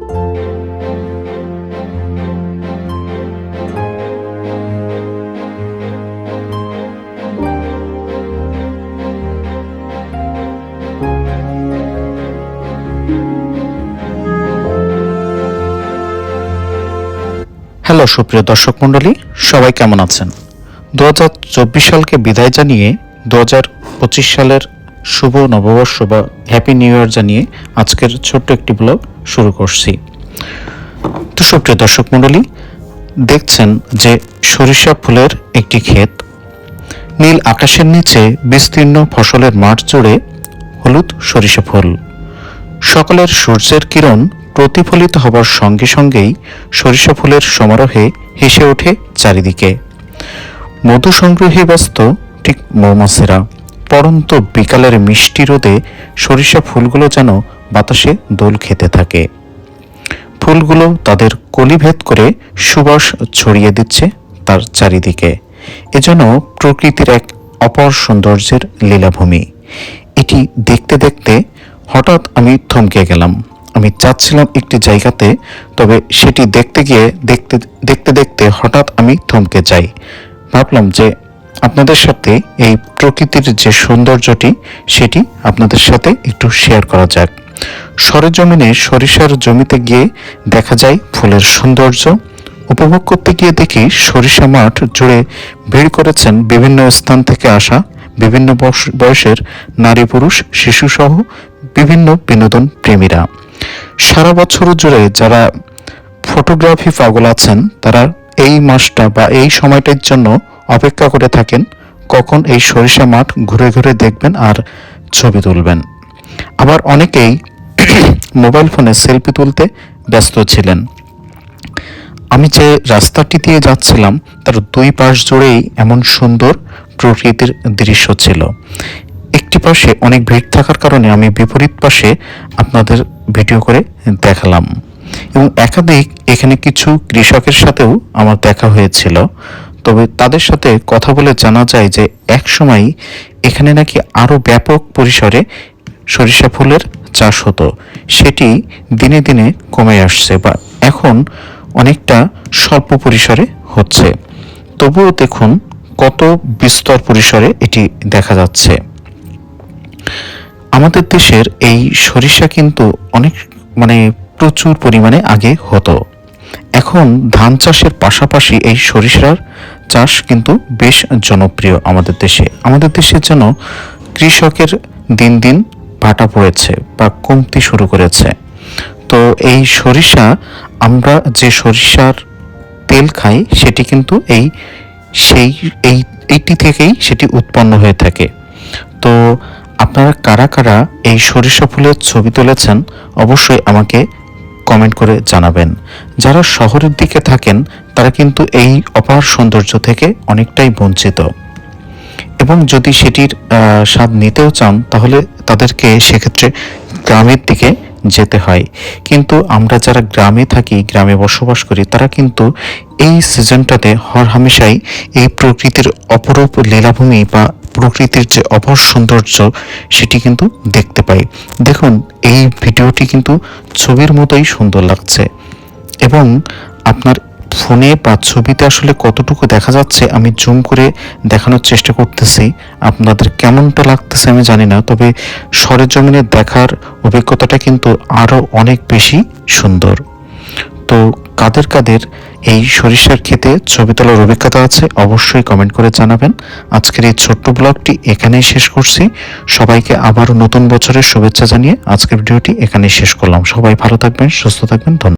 Hello সুপ্রিয় দর্শক মণ্ডলী, সবাই কেমন আছেন? 2024 সালকে বিদায় জানিয়ে 2025 সালের শুভ নববর্ষ বা হ্যাপি নিউ ইয়ার জানিয়ে আজকের ছোট্ট একটি ব্লগ শুরু করছি। তো সুপ্রিয় দর্শক মণ্ডলী, দেখছেন যে সরিষা ফুলের একটি ক্ষেত, নীল আকাশের নিচে বিস্তীর্ণ ফসলের মাঠ জুড়ে হলুদ সরিষা ফুল। সকালের সূর্যের কিরণ প্রতিফলিত হবার সঙ্গে সঙ্গেই সরিষা ফুলের সমারোহে হেসে ওঠে চারিদিকে। মধু সংগ্রহে ব্যস্ত ঠিক মৌমাছিরা। পড়ন্ত বিকালের মিষ্টি রোদে সরিষা ফুলগুলো যেন বাতাসে দোল খেতে থাকে। ফুলগুলো তাদের কলিভেদ করে সুবাস ছড়িয়ে দিচ্ছে তার চারিদিকে। এজন্য প্রকৃতির এক অপার সৌন্দর্যের লীলাভূমি। এটি দেখতে দেখতে হঠাৎ আমি থমকে গেলাম। আমি যাচ্ছিলাম একটি জায়গাতে, তবে সেটি দেখতে দেখতে হঠাৎ আমি থমকে যাই। ভাবলাম যে আপনাদের সাথে এই প্রকৃতির যে সৌন্দর্যটি সেটি আপনাদের সাথে একটু শেয়ার করা যাক। সরেজমিনে সরিষার জমিতে গিয়ে দেখা যায় ফুলের সৌন্দর্য। উপভোগ করতে গিয়ে দেখি সরিষা মাঠ জুড়ে ভিড় করেছেন বিভিন্ন স্থান থেকে আসা বিভিন্ন বয়সের নারী পুরুষ শিশুসহ বিভিন্ন বিনোদন প্রেমীরা। সারা বছর জুড়ে যারা ফটোগ্রাফি পাগল আছেন তারা এই মাসটা বা এই সময়টার জন্য অপেক্ষা করে থাকেন, কখন এই সরিষা মাঠ ঘুরে ঘুরে দেখবেন আর ছবি তুলবেন। আবার অনেকেই মোবাইল ফোনে সেলফি তুলতে ব্যস্ত ছিলেন। আমি যে রাস্তাটি দিয়ে যাচ্ছিলাম তার দুই পাশ জুড়েই এমন সুন্দর প্রকৃতির দৃশ্য ছিল। একটি পাশে অনেক ভিড় থাকার কারণে আমি বিপরীত পাশে আপনাদের ভিডিও করে দেখালাম, এবং একাধিক এখানে কিছু কৃষকের সাথেও আমার দেখা হয়েছিল। তবে তাদের সাথে কথা বলে জানা যায় যে এক সময় এখানে নাকি আরো ব্যাপক পরিসরে সরিষা ফুলের চাষ হতো, সেটি দিনে দিনে কমে আসছে বা এখন অনেকটা স্বল্প পরিসরে হচ্ছে। তবুও দেখুন কত বিস্তর পরিসরে এটি দেখা যাচ্ছে। আমাদের দেশের এই সরিষা কিন্তু অনেক প্রচুর পরিমাণে আগে হতো। এখন ধান চাষের পাশাপাশি এই সরিষার চাষ কিন্তু বেশ জনপ্রিয় আমাদের দেশে। আমাদের দেশে যেন কৃষকের দিন দিন ভাটা পড়েছে বা কমতি শুরু করেছে। তো এই সরিষা, আমরা যে সরিষার তেল খাই সেটি কিন্তু এইটি থেকেই সেটি উৎপন্ন হয়ে থাকে। তো আপনারা কারা কারা এই সরিষা ফুলের ছবি তুলেছেন অবশ্যই আমাকে কমেন্ট করে জানাবেন। যারা শহরের দিকে থাকেন তারা কিন্তু এই অপার সৌন্দর্য থেকে অনেকটাই বঞ্চিত, এবং যদি সেটির স্বাদ নিতেও চান তাহলে তাদেরকে সেক্ষেত্রে গ্রামের দিকে যেতে হয়। কিন্তু আমরা যারা গ্রামে থাকি, গ্রামে বসবাস করি, তারা কিন্তু এই সিজনটাতে হরহামেশাই এই প্রকৃতির অপরূপ লীলাভূমি বা প্রকৃতির যে অপার সৌন্দর্য সেটি কিন্তু দেখতে পাই। দেখুন এই ভিডিওটি কিন্তু ছবির মতোই সুন্দর লাগছে, এবং আপনার ফোনে বা ছবিতে আসলে কতটুকু দেখা যাচ্ছে আমি জুম করে দেখানোর চেষ্টা করতেছি। আপনাদের কেমনটা লাগতেছে আমি জানি না, তবে সরেজমিনে দেখার অভিজ্ঞতাটা কিন্তু আরো অনেক বেশি সুন্দর। তো কাদের কাদের এই সরিষার ক্ষেতে ছবি তোলার অভিজ্ঞতা আছে অবশ্যই কমেন্ট করে জানাবেন। আজকের এই ছোট্ট ব্লগটি এখানেই শেষ করছি। সবাইকে আবারও নতুন বছরের শুভেচ্ছা জানিয়ে আজকের ভিডিওটি এখানেই শেষ করলাম। সবাই ভালো থাকবেন, সুস্থ থাকবেন। ধন্যবাদ।